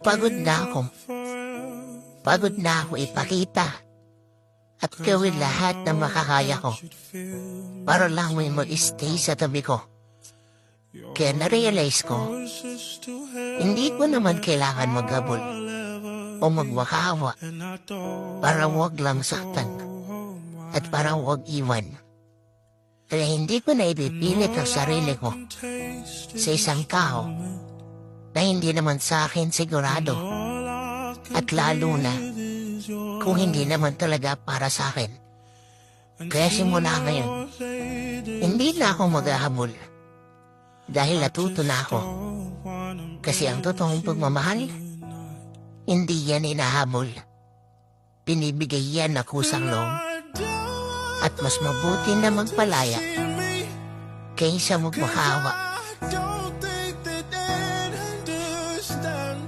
Pagod na ako. Pagod na ako ipakita at gawin lahat na makakaya ko para lang may mag-stay sa tabi ko. Kaya na-realize ko, hindi ko naman kailangan maghabol o magwakawa para wag lang saktan at para wag iwan. Kaya hindi ko na ipipilit ang sarili ko sa isang tao na hindi naman sa akin sigurado at lalo na kung hindi naman talaga para sa akin. Kaya simula ngayon, hindi na ako maghahabol dahil natuto na ako. Kasi ang totoong pagmamahal, hindi yan inahabol. Binibigay yan na kusang loob. At mas mabuti na magpalaya kaysa magmakawa. Don't think that they'd understand.